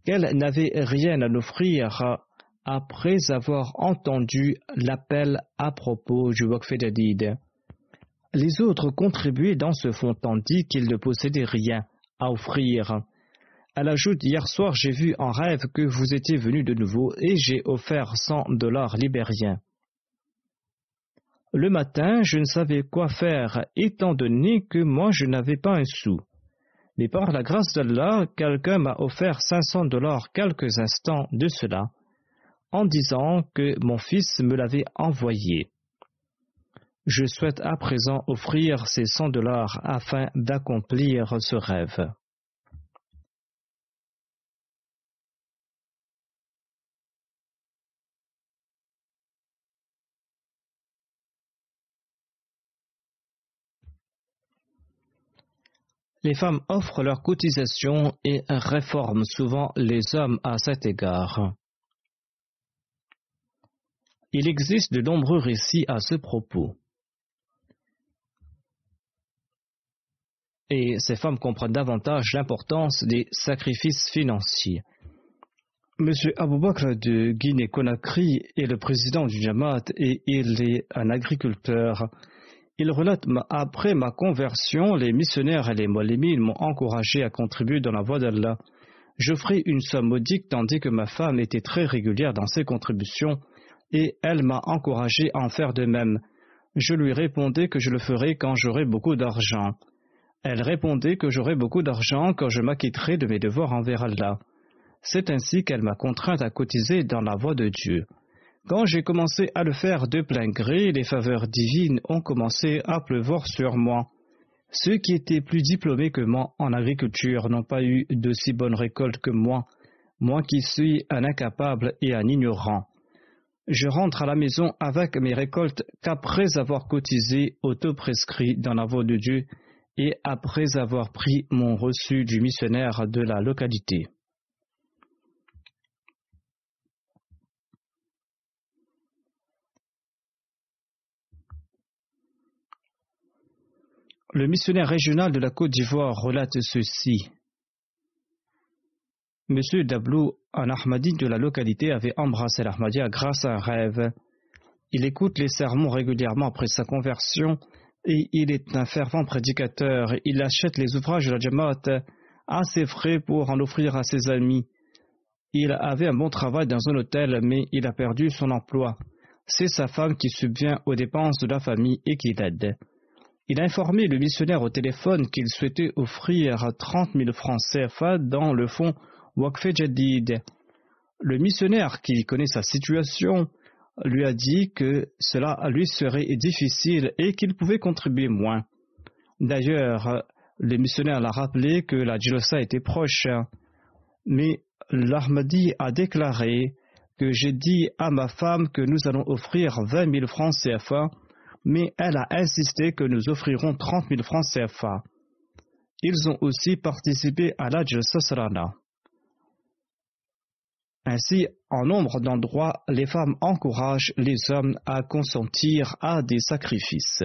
qu'elle n'avait rien à offrir après avoir entendu l'appel à propos du Waqf Jadid. Les autres contribuaient dans ce fonds tandis qu'ils ne possédaient rien à offrir. Elle ajoute: hier soir, j'ai vu en rêve que vous étiez venu de nouveau et j'ai offert $100 libériens. Le matin, je ne savais quoi faire, étant donné que moi je n'avais pas un sou. Mais par la grâce d'Allah, quelqu'un m'a offert $500 quelques instants de cela, en disant que mon fils me l'avait envoyé. Je souhaite à présent offrir ces $100 afin d'accomplir ce rêve. Les femmes offrent leurs cotisations et réforment souvent les hommes à cet égard. Il existe de nombreux récits à ce propos. Et ces femmes comprennent davantage l'importance des sacrifices financiers. M. Abou Bakr de Guinée-Conakry est le président du Jamaat et il est un agriculteur. Il relate: après ma conversion, les missionnaires et les molémines m'ont encouragé à contribuer dans la voie d'Allah. J'offrais une somme modique tandis que ma femme était très régulière dans ses contributions et elle m'a encouragé à en faire de même. Je lui répondais que je le ferais quand j'aurais beaucoup d'argent. Elle répondait que j'aurais beaucoup d'argent quand je m'acquitterai de mes devoirs envers Allah. C'est ainsi qu'elle m'a contrainte à cotiser dans la voie de Dieu. Quand j'ai commencé à le faire de plein gré, les faveurs divines ont commencé à pleuvoir sur moi. Ceux qui étaient plus diplômés que moi en agriculture n'ont pas eu de si bonnes récoltes que moi qui suis un incapable et un ignorant. Je rentre à la maison avec mes récoltes qu'après avoir cotisé au taux prescrit dans la voie de Dieu et après avoir pris mon reçu du missionnaire de la localité. Le missionnaire régional de la Côte d'Ivoire relate ceci. Monsieur Dablou, un Ahmadi de la localité, avait embrassé l'Ahmadiyya grâce à un rêve. Il écoute les sermons régulièrement après sa conversion et il est un fervent prédicateur. Il achète les ouvrages de la Jamaat à ses frais pour en offrir à ses amis. Il avait un bon travail dans un hôtel, mais il a perdu son emploi. C'est sa femme qui subvient aux dépenses de la famille et qui l'aide. Il a informé le missionnaire au téléphone qu'il souhaitait offrir 30 000 francs CFA dans le fonds Waqf Jadid. Le missionnaire, qui connaît sa situation, lui a dit que cela lui serait difficile et qu'il pouvait contribuer moins. D'ailleurs, le missionnaire l'a rappelé que la Jalsa était proche, mais l'Ahmadi a déclaré que j'ai dit à ma femme que nous allons offrir 20 000 francs CFA, mais elle a insisté que nous offrirons 30 000 francs CFA. Ils ont aussi participé à la Jalsa Salana. Ainsi, en nombre d'endroits, les femmes encouragent les hommes à consentir à des sacrifices.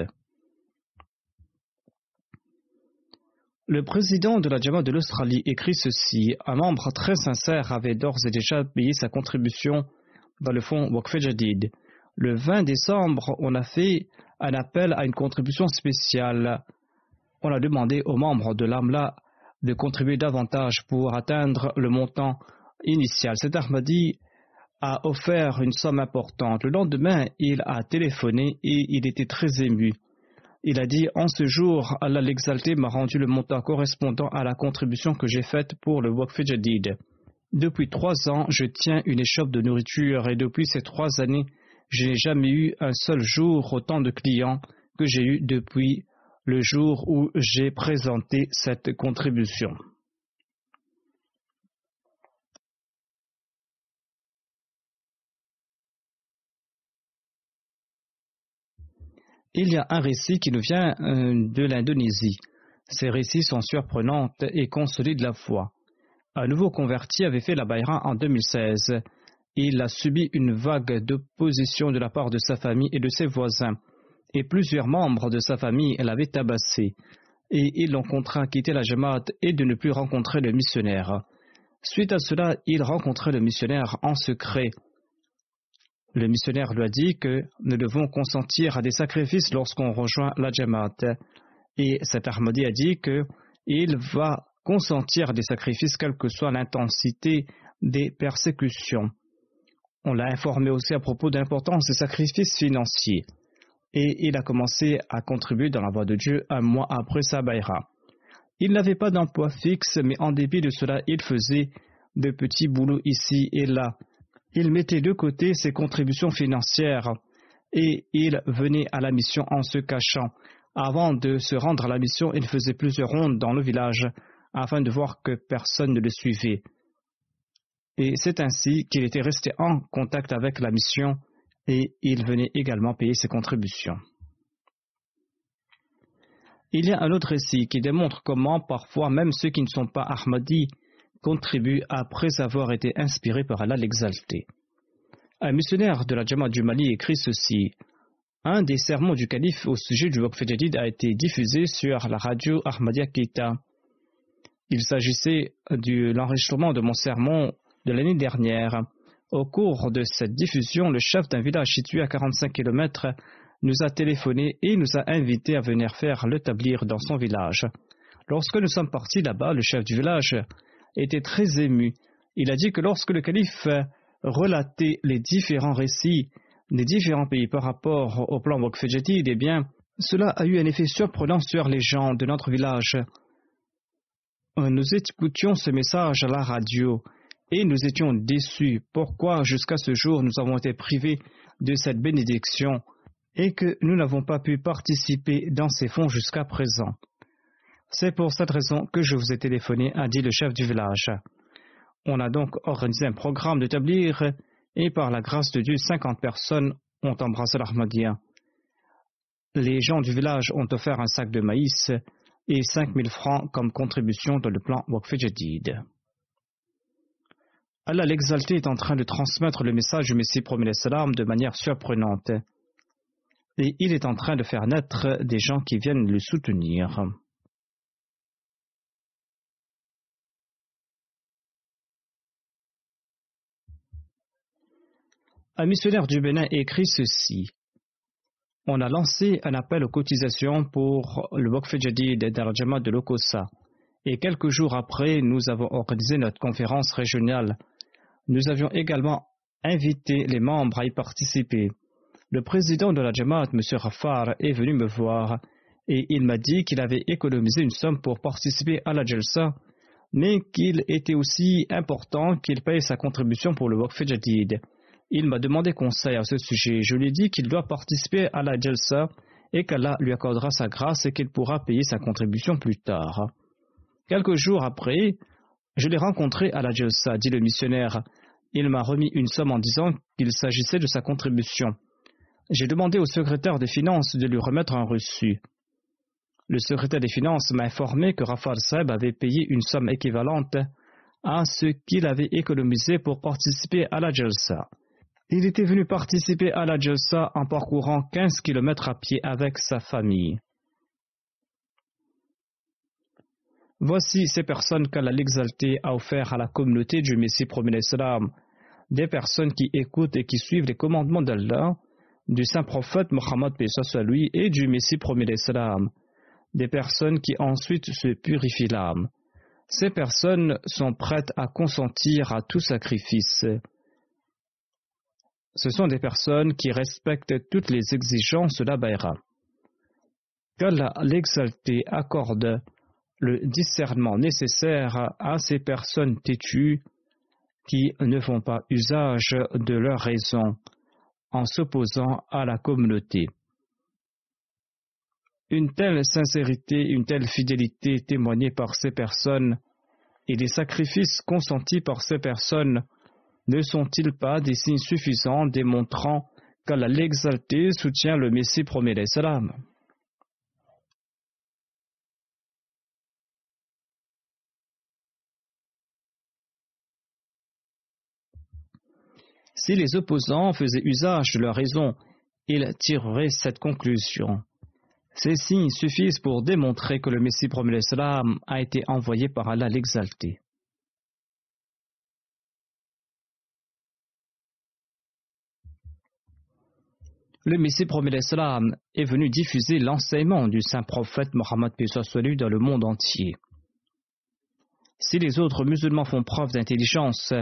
Le président de la Jamaat de l'Australie écrit ceci: un membre très sincère avait d'ores et déjà payé sa contribution dans le fonds Waqf Jadid. Le 20 décembre, on a fait un appel à une contribution spéciale. On a demandé aux membres de l'AMLA de contribuer davantage pour atteindre le montant initial. Cet Ahmadi a offert une somme importante. Le lendemain, il a téléphoné et il était très ému. Il a dit: en ce jour, Allah l'exalté m'a rendu le montant correspondant à la contribution que j'ai faite pour le Waqf Jadid. Depuis 3 ans, je tiens une échoppe de nourriture et depuis ces 3 années, je n'ai jamais eu un seul jour autant de clients que j'ai eu depuis le jour où j'ai présenté cette contribution. Il y a un récit qui nous vient de l'Indonésie. Ces récits sont surprenants et consolident la foi. Un nouveau converti avait fait la Bayra en 2016. il a subi une vague d'opposition de la part de sa famille et de ses voisins, et plusieurs membres de sa famille l'avaient tabassé, et ils l'ont contraint à quitter la Jamaat et de ne plus rencontrer le missionnaire. Suite à cela, il rencontrait le missionnaire en secret. Le missionnaire lui a dit que nous devons consentir à des sacrifices lorsqu'on rejoint la Jamaat. Et cet Ahmadi a dit qu'il va consentir à des sacrifices quelle que soit l'intensité des persécutions. On l'a informé aussi à propos de l'importance des sacrifices financiers. Et il a commencé à contribuer dans la voie de Dieu un mois après sa baïra. Il n'avait pas d'emploi fixe, mais en dépit de cela, il faisait de petits boulots ici et là. Il mettait de côté ses contributions financières et il venait à la mission en se cachant. Avant de se rendre à la mission, il faisait plusieurs rondes dans le village afin de voir que personne ne le suivait. Et c'est ainsi qu'il était resté en contact avec la mission et il venait également payer ses contributions. Il y a un autre récit qui démontre comment parfois même ceux qui ne sont pas Ahmadis contribuent après avoir été inspirés par Allah l'exalté. Un missionnaire de la Jamaat du Mali écrit ceci. Un des sermons du calife au sujet du Waqf Jadid a été diffusé sur la radio Ahmadiyya Keita. Il s'agissait de l'enregistrement de mon sermon de l'année dernière. Au cours de cette diffusion, le chef d'un village situé à 45 km nous a téléphoné et nous a invités à venir faire le tablir dans son village. Lorsque nous sommes partis là-bas, le chef du village était très ému. Il a dit que lorsque le calife relatait les différents récits des différents pays par rapport au plan Waqf Jadid, eh bien, cela a eu un effet surprenant sur les gens de notre village. Nous écoutions ce message à la radio et nous étions déçus. Pourquoi jusqu'à ce jour nous avons été privés de cette bénédiction et que nous n'avons pas pu participer dans ces fonds jusqu'à présent? C'est pour cette raison que je vous ai téléphoné, a dit le chef du village. On a donc organisé un programme de tablir et par la grâce de Dieu, 50 personnes ont embrassé l'Ahmadiyya. Les gens du village ont offert un sac de maïs et 5000 francs comme contribution dans le plan Waqf Jadid. Allah l'exalté est en train de transmettre le message du Messie promis salam de manière surprenante. Et il est en train de faire naître des gens qui viennent le soutenir. Un missionnaire du Bénin écrit ceci. On a lancé un appel aux cotisations pour le Waqf Jadid dans la Jamaat de Lokossa. Et quelques jours après, nous avons organisé notre conférence régionale. Nous avions également invité les membres à y participer. Le président de la Jamaat, M. Rafar, est venu me voir et il m'a dit qu'il avait économisé une somme pour participer à la Jalsa, mais qu'il était aussi important qu'il paye sa contribution pour le Waqf Jadid. Il m'a demandé conseil à ce sujet. Je lui ai dit qu'il doit participer à la Jalsa et qu'Allah lui accordera sa grâce et qu'il pourra payer sa contribution plus tard. Quelques jours après, je l'ai rencontré à la Jalsa, dit le missionnaire. Il m'a remis une somme en disant qu'il s'agissait de sa contribution. J'ai demandé au secrétaire des finances de lui remettre un reçu. Le secrétaire des finances m'a informé que Rafal Saeb avait payé une somme équivalente à ce qu'il avait économisé pour participer à la Jalsa. Il était venu participer à la Jalsa en parcourant 15 km à pied avec sa famille. Voici ces personnes qu'Allah l'exalté a offert à la communauté du Messie promis salam, des personnes qui écoutent et qui suivent les commandements d'Allah, du saint prophète Mohammed paix soit lui et du Messie promis salam, des personnes qui ensuite se purifient l'âme. Ces personnes sont prêtes à consentir à tout sacrifice. Ce sont des personnes qui respectent toutes les exigences de la Baïra. Qu'Allah l'exalté accorde le discernement nécessaire à ces personnes têtues qui ne font pas usage de leur raison en s'opposant à la communauté. Une telle sincérité, une telle fidélité témoignée par ces personnes et les sacrifices consentis par ces personnes ne sont-ils pas des signes suffisants démontrant qu'Allah l'exalté soutient le Messie promis salam? Si les opposants faisaient usage de leur raison, ils tireraient cette conclusion. Ces signes suffisent pour démontrer que le Messie promet l'Islam a été envoyé par Allah l'Exalté. Le Messie promet l'Islam est venu diffuser l'enseignement du saint prophète Mohammed paix soit lui dans le monde entier. Si les autres musulmans font preuve d'intelligence,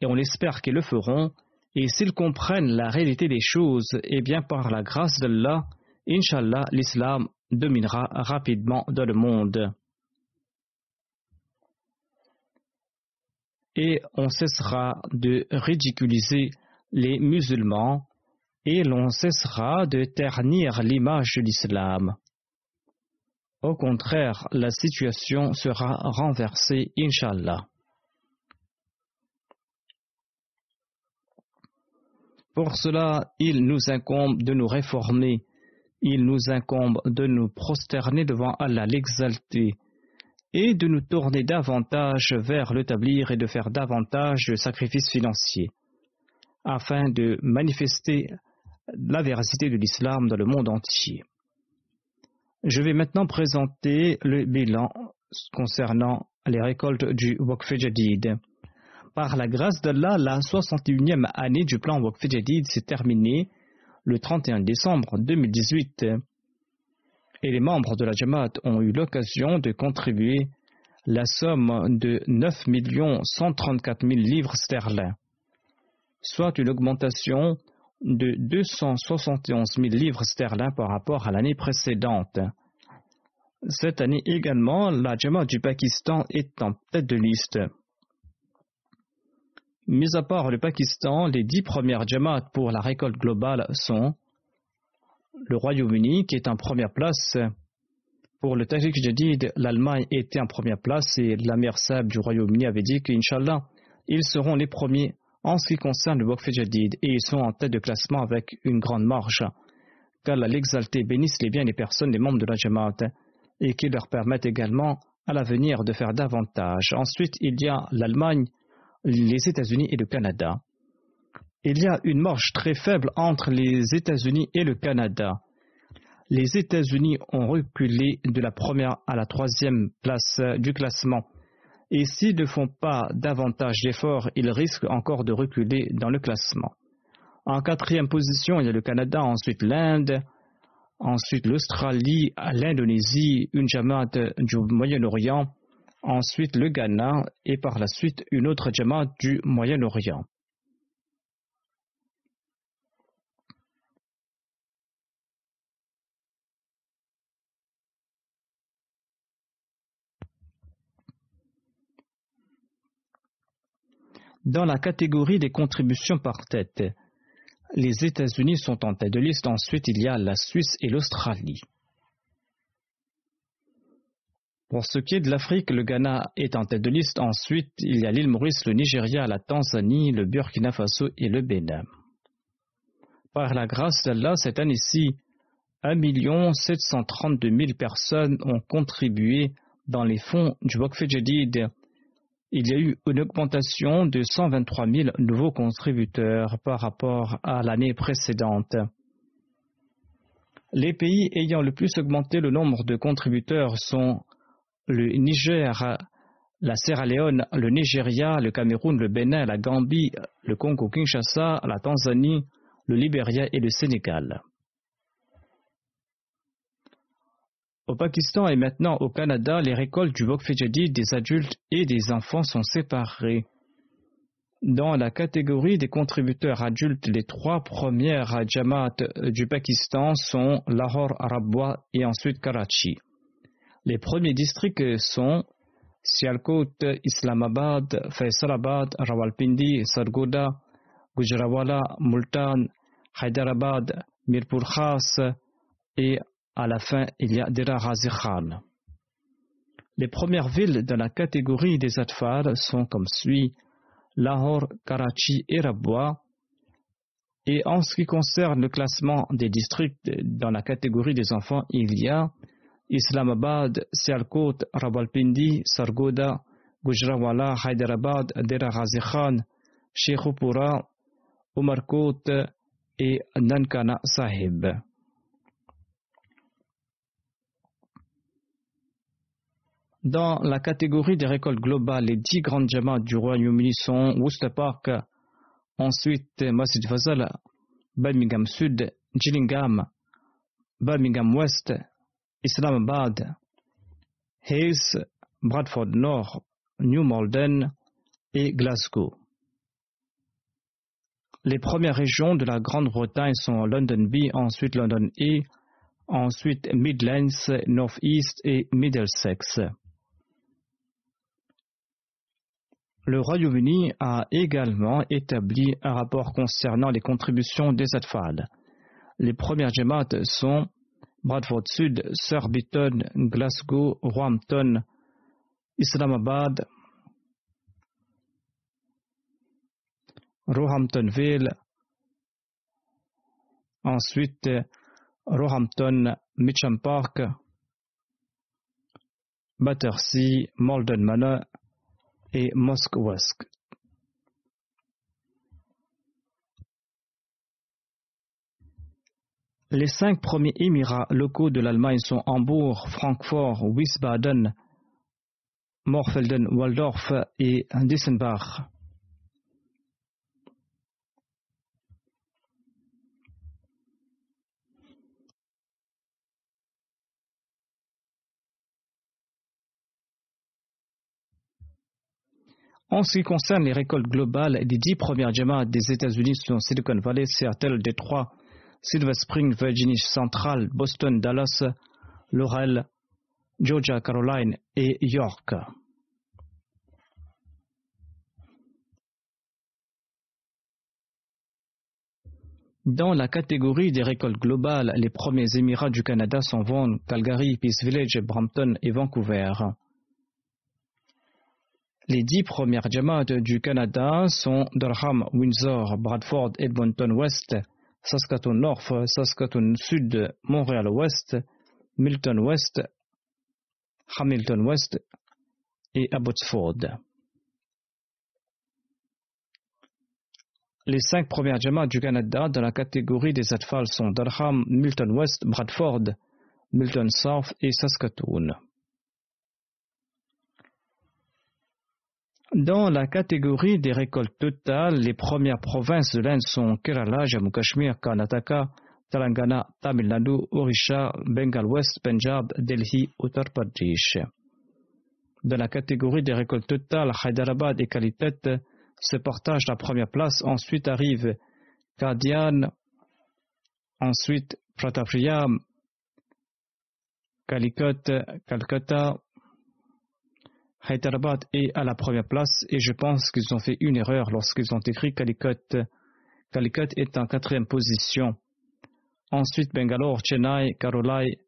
et on espère qu'ils le feront, et s'ils comprennent la réalité des choses, et bien par la grâce d'Allah, Inch'Allah, l'islam dominera rapidement dans le monde. Et on cessera de ridiculiser les musulmans et l'on cessera de ternir l'image de l'islam. Au contraire, la situation sera renversée, Inch'Allah. Pour cela, il nous incombe de nous réformer. Il nous incombe de nous prosterner devant Allah l'Exalté et de nous tourner davantage vers l'établir et de faire davantage de sacrifices financiers afin de manifester la véracité de l'islam dans le monde entier. Je vais maintenant présenter le bilan concernant les récoltes du Waqf Jadid. Par la grâce d'Allah, la 61e année du plan Waqf Jadid s'est terminée le 31 décembre 2018 et les membres de la Jamaat ont eu l'occasion de contribuer la somme de 9 134 000 livres sterling, soit une augmentation de 271 000 livres sterling par rapport à l'année précédente. Cette année également, la Jamaat du Pakistan est en tête de liste. Mis à part le Pakistan, les 10 premières Jamaat pour la récolte globale sont le Royaume-Uni qui est en première place. Pour le Tahrik Jadid, l'Allemagne était en première place et l'Amir Saab du Royaume-Uni avait dit qu'Inch'Allah, ils seront les premiers en ce qui concerne le Waqf Jadid et ils sont en tête de classement avec une grande marge. Qu'Allah l'Exalté bénisse les biens des personnes, des membres de la Jamaat et qu'il leur permette également à l'avenir de faire davantage. Ensuite, il y a l'Allemagne, les États-Unis et le Canada. Il y a une marge très faible entre les États-Unis et le Canada. Les États-Unis ont reculé de la première à la 3e place du classement. Et s'ils ne font pas davantage d'efforts, ils risquent encore de reculer dans le classement. En 4e position, il y a le Canada, ensuite l'Inde, ensuite l'Australie, l'Indonésie, une Jamaat du Moyen-Orient, ensuite le Ghana et par la suite une autre Jamaat du Moyen-Orient. Dans la catégorie des contributions par tête, les États-Unis sont en tête de liste, ensuite il y a la Suisse et l'Australie. Pour ce qui est de l'Afrique, le Ghana est en tête de liste, ensuite il y a l'île Maurice, le Nigeria, la Tanzanie, le Burkina Faso et le Bénin. Par la grâce d'Allah, cette année-ci, 1 732 000 personnes ont contribué dans les fonds du Waqf Jadid. Il y a eu une augmentation de 123 000 nouveaux contributeurs par rapport à l'année précédente. Les pays ayant le plus augmenté le nombre de contributeurs sont le Niger, la Sierra Leone, le Nigeria, le Cameroun, le Bénin, la Gambie, le Congo-Kinshasa, la Tanzanie, le Libéria et le Sénégal. Au Pakistan et maintenant au Canada, les récoltes du Waqf Jadid des adultes et des enfants sont séparées. Dans la catégorie des contributeurs adultes, les 3 premières Jamaat du Pakistan sont Lahore, Rabwa et ensuite Karachi. Les premiers districts sont Sialkot, Islamabad, Faisalabad, Rawalpindi, Sargodha, Gujranwala, Multan, Hyderabad, Mirpur Khas et à la fin, il y a Dera Ghazi Khan. Les premières villes de la catégorie des Atfal sont comme suit Lahore, Karachi et Rabwa. Et en ce qui concerne le classement des districts dans la catégorie des enfants, il y a Islamabad, Sialkot, Rawalpindi, Sargodha, Gujranwala, Hyderabad, Dera Ghazi Khan, Sheikhupura, Umarkot et Nankana Sahib. Dans la catégorie des récoltes globales, les 10 grandes jamaats du Royaume-Uni sont Worcester Park, ensuite Masjid Fazal, Birmingham Sud, Gillingham, Birmingham West, Islamabad, Hayes, Bradford Nord, New Malden et Glasgow. Les premières régions de la Grande-Bretagne sont London B, ensuite London E, ensuite Midlands, North East et Middlesex. Le Royaume-Uni a également établi un rapport concernant les contributions des Atfal. Les premières jamaats sont Bradford Sud, Surbiton, Glasgow, Roehampton, Islamabad, Roehamptonville, ensuite Roehampton, Mitcham Park, Battersea, Malden Manor et Mosque West. Les 5 premiers émirats locaux de l'Allemagne sont Hambourg, Francfort, Wiesbaden, Morfelden, Waldorf et Dissenbach. En ce qui concerne les récoltes globales, les 10 premières jamaats des États-Unis sont Silicon Valley, Seattle, Détroit, Silver Spring, Virginie centrale, Boston, Dallas, Laurel, Georgia, Caroline et York. Dans la catégorie des récoltes globales, les premiers émirats du Canada sont Vaughan, Calgary, Peace Village, Brampton et Vancouver. Les 10 premières jamaats du Canada sont Durham, Windsor, Bradford, Edmonton West, Saskatoon North, Saskatoon Sud, Montréal Ouest, Milton West, Hamilton West et Abbotsford. Les 5 premières jamaats du Canada dans la catégorie des Atfal sont Durham, Milton West, Bradford, Milton South et Saskatoon. Dans la catégorie des récoltes totales, les premières provinces de l'Inde sont Kerala, Jammu Kashmir, Karnataka, Telangana, Tamil Nadu, Orissa, Bengal West, Punjab, Delhi, Uttar Pradesh. Dans la catégorie des récoltes totales, Hyderabad et Calicut se partagent la première place. Ensuite arrive Qadian, ensuite Pratapriyam, Calicut, Calcutta, Hyderabad est à la première place et je pense qu'ils ont fait une erreur lorsqu'ils ont écrit Calicut. Calicut est en 4e position. Ensuite Bangalore, Chennai, Karolai,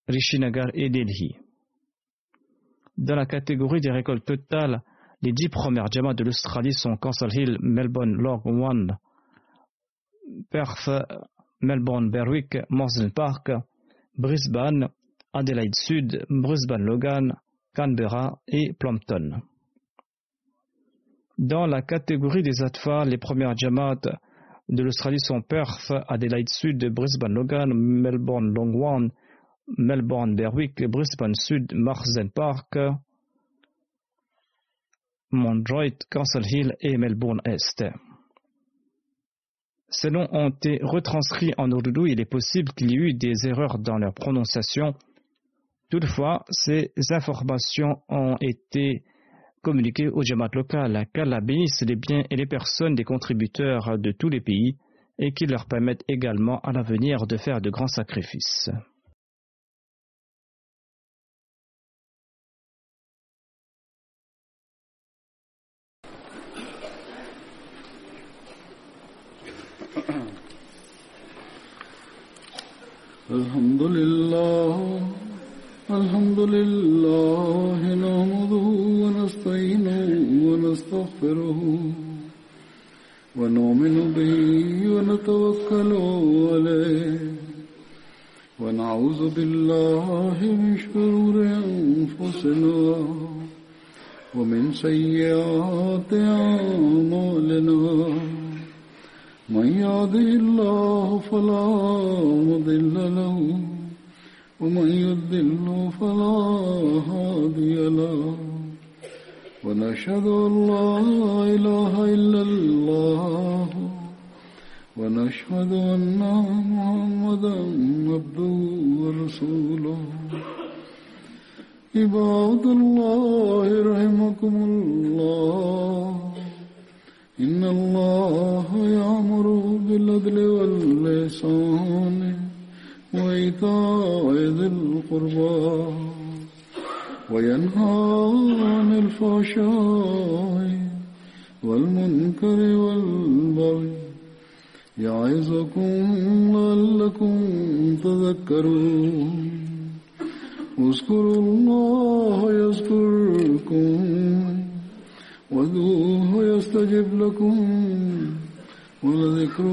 Rishinagar et Delhi. Dans la catégorie des récoltes totales, les 10 premières jamaats de l'Australie sont Castle Hill, Melbourne, Loch One, Perth, Melbourne, Berwick, Morsden Park, Brisbane, Adelaide Sud, Brisbane Logan, Canberra et Plumpton. Dans la catégorie des Atfal, les premières jamaats de l'Australie sont Perth, Adelaide Sud, Brisbane Logan, Melbourne Longwan, Melbourne Berwick, Brisbane Sud, Marsden Park, Mondroit, Castle Hill et Melbourne Est. Ces noms ont été retranscrits en ourdou. Il est possible qu'il y ait eu des erreurs dans leur prononciation. Toutefois, ces informations ont été communiquées au Jamaat local, qu'Allah bénisse les biens et les personnes des contributeurs de tous les pays et qu'ils leur permettent également à l'avenir de faire de grands sacrifices. الحمد لله نحمده ونستعينه ونستغفره ونؤمن به ونتوكل عليه ونعوذ بالله من شرور أنفسنا ومن سيئات أعمالنا من يهده الله فلا مضل له ومن يضلل فلا هادي له ونشهد أن لا إله إلا الله ونشهد أن محمدا عبده ورسوله عباد الله رحمكم الله إن الله يأمر بالعدل والإحسان وإيتاء ذي القربى وينهى عن الفحشاء والمنكر والبغي يعظكم لعلكم تذكرون اذكروا الله يذكركم وادعوه يستجب لكم ولذكر